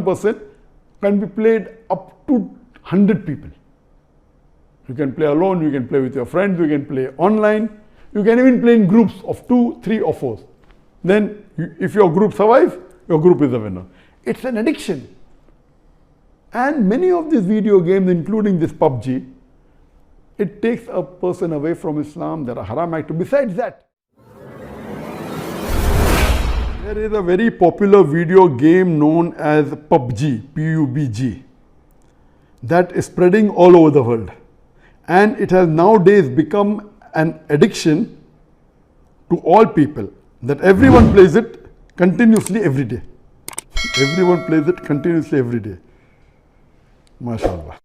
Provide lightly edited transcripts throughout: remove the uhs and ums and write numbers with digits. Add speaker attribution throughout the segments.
Speaker 1: person can be played up to 100 people. You can play alone, you can play with your friends, you can play online, you can even play in groups of 2, 3 or 4. Then if your group survives, your group is the winner. It's an addiction. And many of these video games, including this PUBG, it takes a person away from Islam. There are haram activities. Besides that, there is a very popular video game known as PUBG, PUBG, that is spreading all over the world. And it has nowadays become an addiction to all people, that everyone plays it continuously every day. Everyone plays it continuously every day. MashaAllah.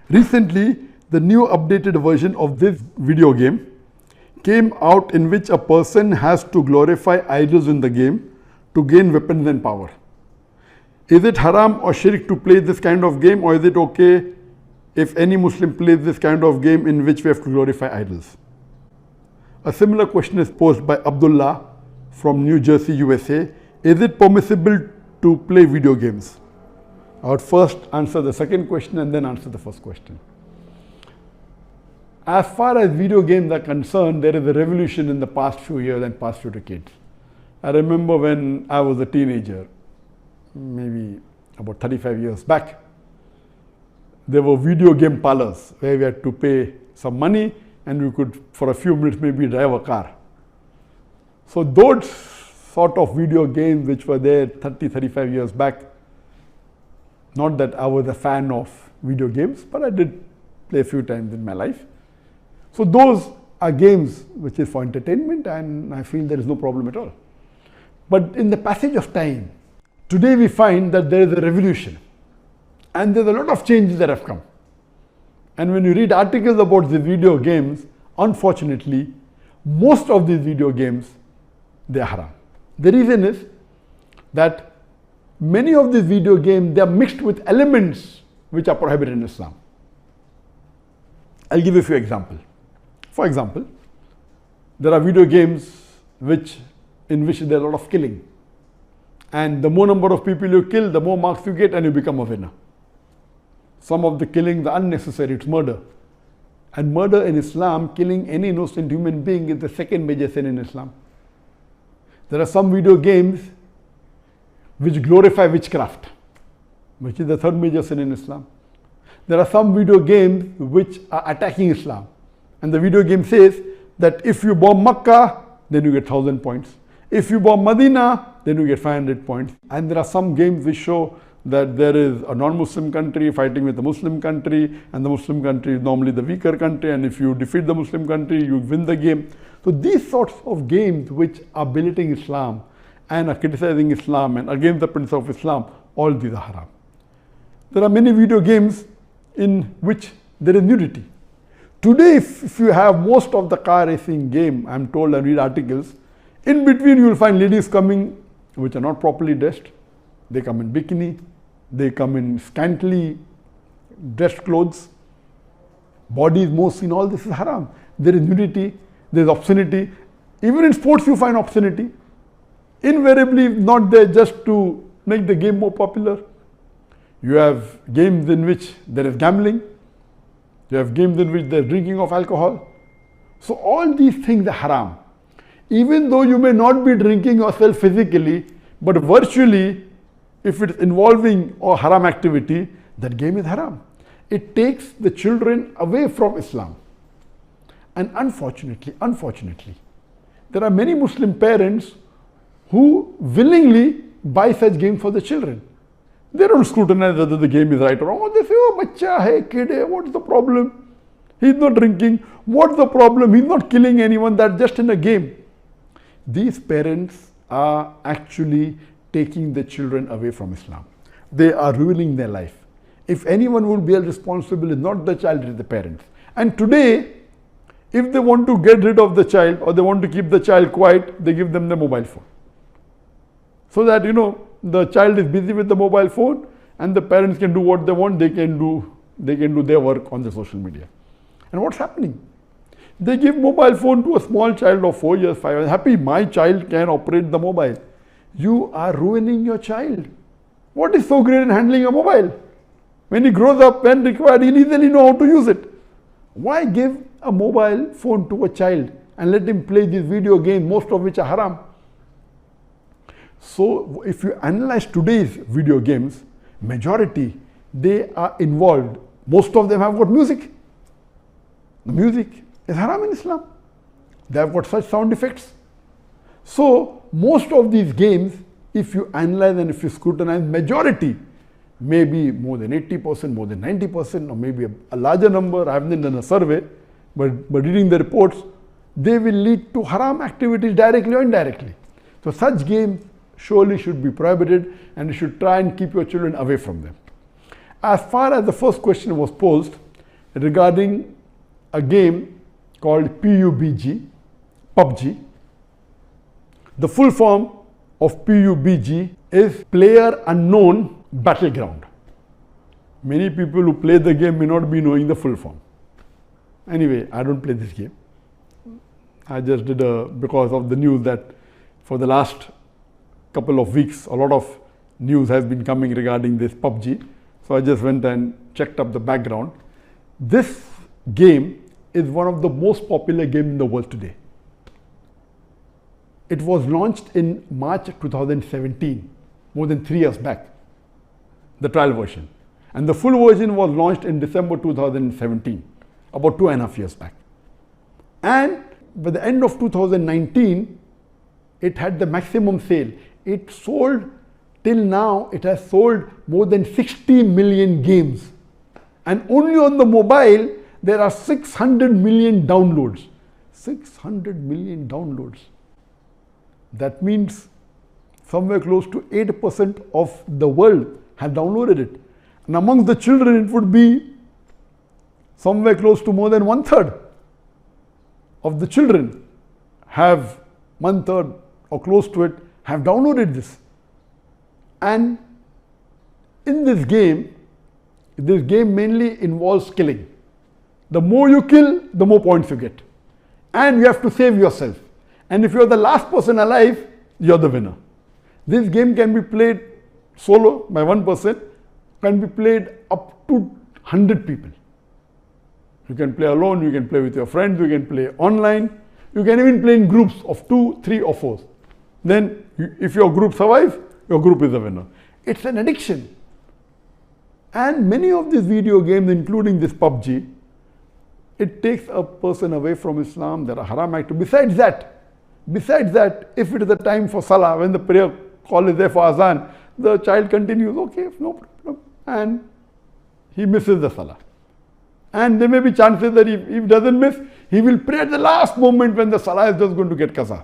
Speaker 1: Recently, the new updated version of this video game came out, in which a person has to glorify idols in the game to gain weapons and power. Is it haram or shirk to play this kind of game, or is it okay if any Muslim plays this kind of game in which we have to glorify idols? A similar question is posed by Abdullah from New Jersey, USA. Is it permissible to play video games? I would first answer the second question and then answer the first question. As far as video games are concerned, there is a revolution in the past few years and past few decades. I remember when I was a teenager, maybe about 35 years back, there were video game parlors where we had to pay some money and we could, for a few minutes, maybe drive a car. So those sort of video games which were there 30, 35 years back, not that I was a fan of video games, but I did play a few times in my life. So those are games which is for entertainment, and I feel there is no problem at all. But in the passage of time, today we find that there is a revolution and there's a lot of changes that have come. And when you read articles about the video games, unfortunately, most of these video games, they are haram. The reason is that many of these video games, they are mixed with elements which are prohibited in Islam. I'll give you a few examples. For example, there are video games in which there are a lot of killing. And the more number of people you kill, the more marks you get and you become a winner. Some of the killings are unnecessary, it's murder. And murder in Islam, killing any innocent human being, is the second major sin in Islam. There are some video games which glorify witchcraft, which is the third major sin in Islam. There are some video games which are attacking Islam. And the video game says that if you bomb Makkah, then you get 1,000 points. If you bomb Medina, then you get 500 points. And there are some games which show that there is a non-Muslim country fighting with a Muslim country, and the Muslim country is normally the weaker country, and if you defeat the Muslim country, you win the game. So these sorts of games which are belittling Islam and are criticizing Islam and against the principle of Islam, all these are haram. There are many video games in which there is nudity. Today, if you have most of the car racing game, I'm told, and read articles, in between you will find ladies coming which are not properly dressed. They come in bikini, they come in scantily dressed clothes, bodies more seen, all this is haram. There is nudity, there is obscenity. Even in sports you find obscenity. Invariably not there just to make the game more popular. You have games in which there is gambling. You have games in which there is drinking of alcohol. So all these things are haram. Even though you may not be drinking yourself physically, but virtually, if it's involving a haram activity, that game is haram. It takes the children away from Islam. And unfortunately, there are many Muslim parents who willingly buy such games for the children. They don't scrutinize whether the game is right or wrong. They say, oh, bacha hai, kid hai, what's the problem? He's not drinking. What's the problem? He's not killing anyone. That's just in a game. These parents are actually taking the children away from Islam. They are ruining their life. If anyone will be held responsible, it's not the child, it is the parents. And today, if they want to get rid of the child or they want to keep the child quiet, they give them the mobile phone. So that, the child is busy with the mobile phone and the parents can do what they want, they can do their work on the social media. And what's happening? They give mobile phone to a small child of 4 years, 5 years. Happy, my child can operate the mobile. You are ruining your child. What is so great in handling a mobile? When he grows up, when required, he'll easily know how to use it. Why give a mobile phone to a child and let him play these video games, most of which are haram? So if you analyze today's video games, majority, they are involved. Most of them have got music. The music is haram in Islam. They have got such sound effects. So most of these games, if you analyze and if you scrutinize, majority, maybe more than 80%, more than 90%, or maybe a larger number, I haven't done a survey, but reading the reports, they will lead to haram activities directly or indirectly. So such games surely should be prohibited, and you should try and keep your children away from them. As far as the first question was posed regarding a game called PUBG, the full form of PUBG is Player Unknown Battleground. Many people who play the game may not be knowing the full form. Anyway, I don't play this game. I just did because of the news that for the last couple of weeks, a lot of news has been coming regarding this PUBG. So I just went and checked up the background. This game is one of the most popular games in the world today. It was launched in March 2017, more than 3 years back, the trial version. And the full version was launched in December 2017, about 2.5 years back. And by the end of 2019, it had the maximum sale. It sold, till now, it has sold more than 60 million games. And only on the mobile, there are 600 million downloads. 600 million downloads. That means somewhere close to 8% of the world have downloaded it. And amongst the children, it would be somewhere close to more than 1/3 of the children have 1/3 or close to it have downloaded this. And in this game mainly involves killing. The more you kill, the more points you get. And you have to save yourself. And if you're the last person alive, you're the winner. This game can be played solo by one person, can be played up to 100 people. You can play alone, you can play with your friends, you can play online, you can even play in groups of 2, 3 or 4. Then if your group survives, your group is the winner. It's an addiction. And many of these video games, including this PUBG, it takes a person away from Islam. There are haram activities. Besides that, if it is the time for Salah, when the prayer call is there for Azan, the child continues, okay, no problem, and he misses the Salah. And there may be chances that if he doesn't miss, he will pray at the last moment when the Salah is just going to get qaza.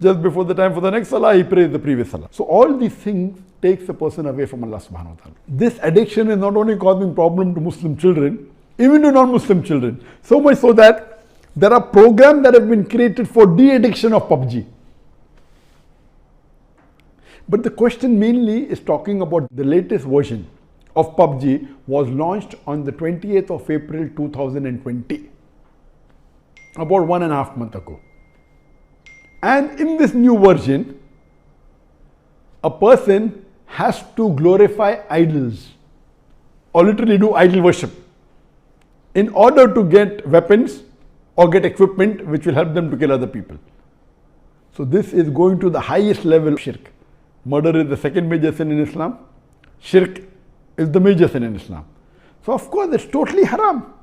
Speaker 1: Just before the time for the next Salah, he prays the previous Salah. So all these things takes the person away from Allah subhanahu wa ta'ala. This addiction is not only causing problem to Muslim children, even to non-Muslim children. So much so that there are programs that have been created for de-addiction of PUBG. But the question mainly is talking about the latest version of PUBG was launched on the 28th of April 2020, about 1.5 months ago. And in this new version, a person has to glorify idols or literally do idol worship in order to get weapons or get equipment which will help them to kill other people. So this is going to the highest level of shirk. Murder is the second major sin in Islam. Shirk is the major sin in Islam. So of course it's totally haram.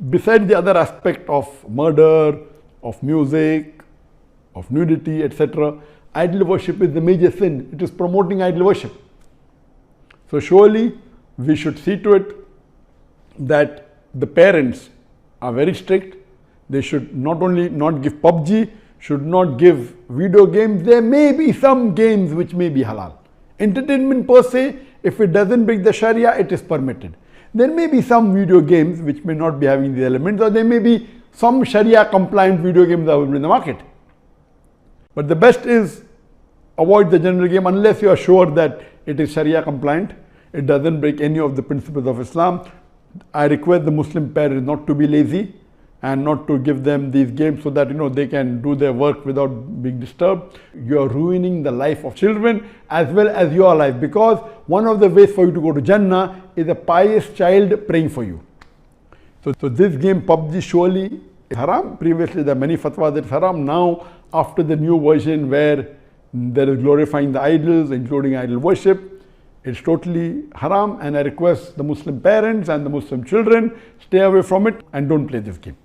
Speaker 1: Besides the other aspect of murder, of music, of nudity, etc., idol worship is the major sin. It is promoting idol worship. So surely we should see to it that the parents are very strict. They should not only not give PUBG, should not give video games. There may be some games which may be halal. Entertainment per se, if it doesn't break the Sharia, it is permitted. There may be some video games which may not be having the elements, or there may be some Sharia compliant video games available in the market. But the best is avoid the general game unless you are sure that it is Sharia compliant. It doesn't break any of the principles of Islam. I request the Muslim parents not to be lazy. and not to give them these games so that they can do their work without being disturbed. You are ruining the life of children as well as your life, because one of the ways for you to go to Jannah is a pious child praying for you. So this game PUBG surely is haram. Previously there are many fatwas that it's haram. Now after the new version where there is glorifying the idols, including idol worship, it's totally haram, and I request the Muslim parents and the Muslim children, stay away from it and don't play this game.